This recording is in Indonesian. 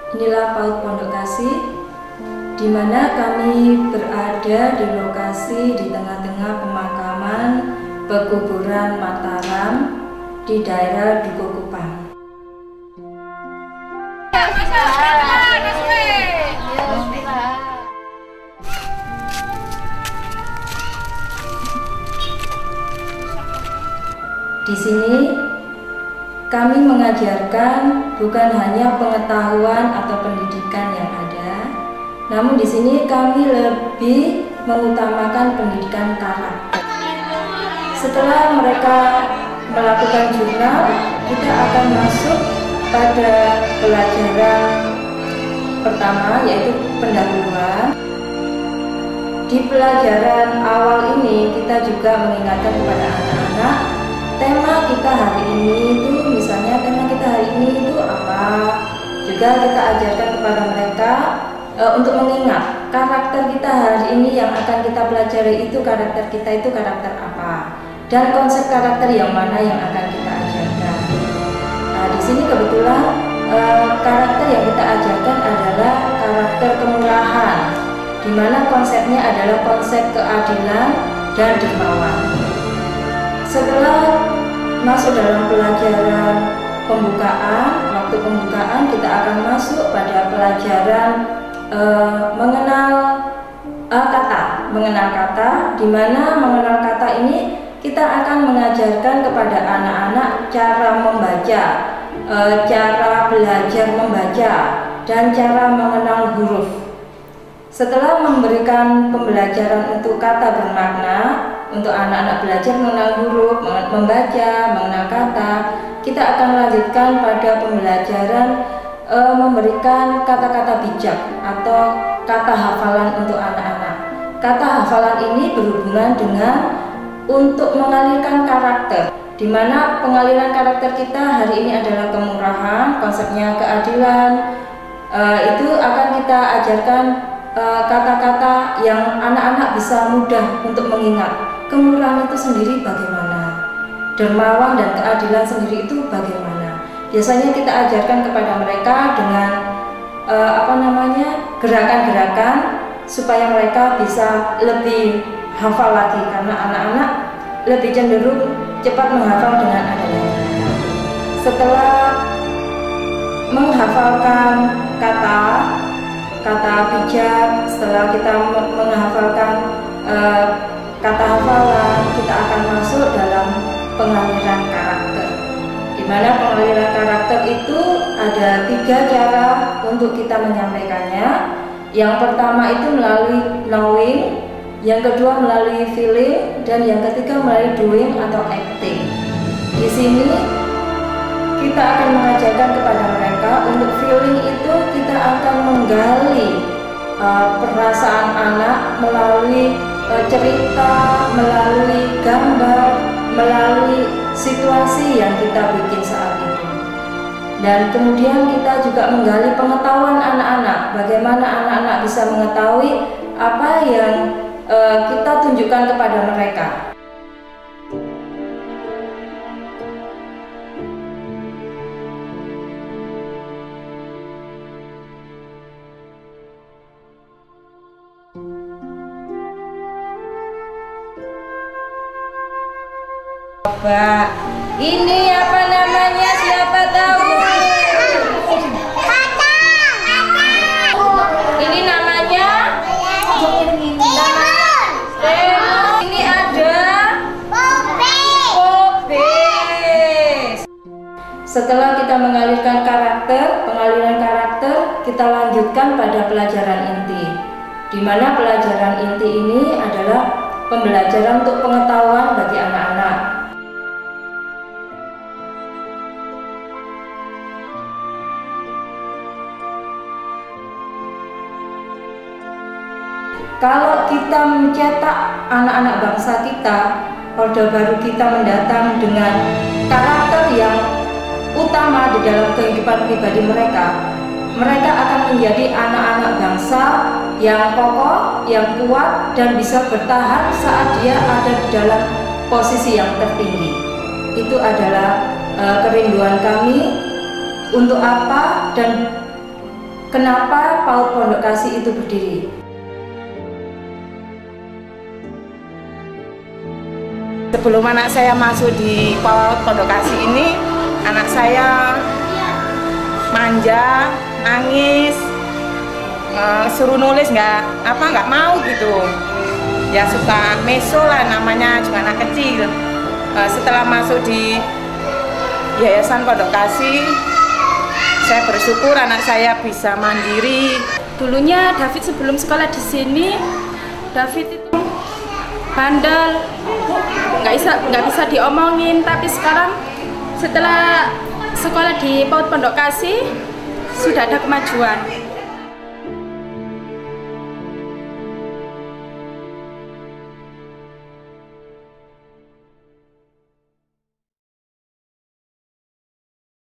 Inilah PAUD Pondok Kasih, di mana kami berada di lokasi di tengah-tengah pemakaman Pekuburan Mataram di daerah Duku Kupang. Di sini kami mengajarkan bukan hanya pengetahuan atau pendidikan yang ada, namun di sini kami lebih mengutamakan pendidikan karakter. Setelah mereka melakukan jurnal, kita akan masuk pada pelajaran pertama, yaitu pendahuluan. Di pelajaran awal ini kita juga mengingatkan kepada anak-anak tema kita hari ini itu, misalnya tema kita hari ini itu apa. Juga kita ajarkan kepada mereka untuk mengingat karakter kita hari ini yang akan kita pelajari itu, karakter kita itu karakter apa, dan konsep karakter yang mana yang akan kita ajarkan. Nah, di sini kebetulan karakter yang kita ajarkan adalah karakter kemurahan, di mana konsepnya adalah konsep keadilan dan dermawan. Setelah masuk dalam pelajaran pembukaan, waktu pembukaan kita akan masuk pada pelajaran mengenal kata, di mana mengenal kata ini kita akan mengajarkan kepada anak-anak cara membaca, cara belajar membaca, dan cara mengenal huruf. Setelah memberikan pembelajaran untuk kata bermakna, untuk anak-anak belajar mengenal huruf, membaca, mengenal kata, kita akan lanjutkan pada pembelajaran memberikan kata-kata bijak atau kata hafalan untuk anak-anak. Kata hafalan ini berhubungan dengan untuk mengalirkan karakter, di mana pengaliran karakter kita hari ini adalah kemurahan, konsepnya keadilan. Itu akan kita ajarkan kata-kata yang anak-anak bisa mudah untuk mengingat. Kemurahan itu sendiri bagaimana, dermawan dan keadilan sendiri itu bagaimana. Biasanya kita ajarkan kepada mereka dengan gerakan-gerakan supaya mereka bisa lebih hafal lagi, karena anak-anak lebih cenderung cepat menghafal dengan adanya gerakan. Setelah menghafalkan kata bijak, setelah kita menghafalkan kata hafalan, kita akan masuk dalam pengaliran karakter, di mana pengaliran karakter itu ada 3 cara untuk kita menyampaikannya. Yang pertama itu melalui knowing, yang kedua melalui feeling, dan yang ketiga melalui doing atau acting. Di sini kita akan mengajarkan kepada mereka untuk feeling itu kita akan menggali perasaan anak melalui cerita, melalui gambar, melalui situasi yang kita bikin saat itu. Dan kemudian kita juga menggali pengetahuan anak-anak, bagaimana anak-anak bisa mengetahui apa yang kita tunjukkan kepada mereka. Coba, ini apa namanya? Siapa tahu? Ini namanya? Ini ada Popes. Setelah kita mengalirkan pengaliran karakter, kita lanjutkan pada pelajaran inti, di mana pelajaran inti ini adalah pembelajaran untuk pengetahuan bagi anak-anak. Kalau kita mencetak anak-anak bangsa kita, Orde Baru kita mendatang dengan karakter yang utama di dalam kehidupan pribadi mereka, mereka akan menjadi anak-anak bangsa yang kokoh, yang kuat, dan bisa bertahan saat dia ada di dalam posisi yang tertinggi. Itu adalah kerinduan kami untuk apa dan kenapa PAUD Pondok Kasih itu berdiri. Sebelum anak saya masuk di PAUD Pondok Kasih ini, anak saya manja, nangis, suruh nulis nggak mau gitu. Ya suka meso lah, namanya juga anak kecil. Setelah masuk di Yayasan Pondok Kasih, saya bersyukur anak saya bisa mandiri. Dulunya David sebelum sekolah di sini, David itu bandel, nggak bisa diomongin. Tapi sekarang setelah sekolah di PAUD Pondok Kasih sudah ada kemajuan.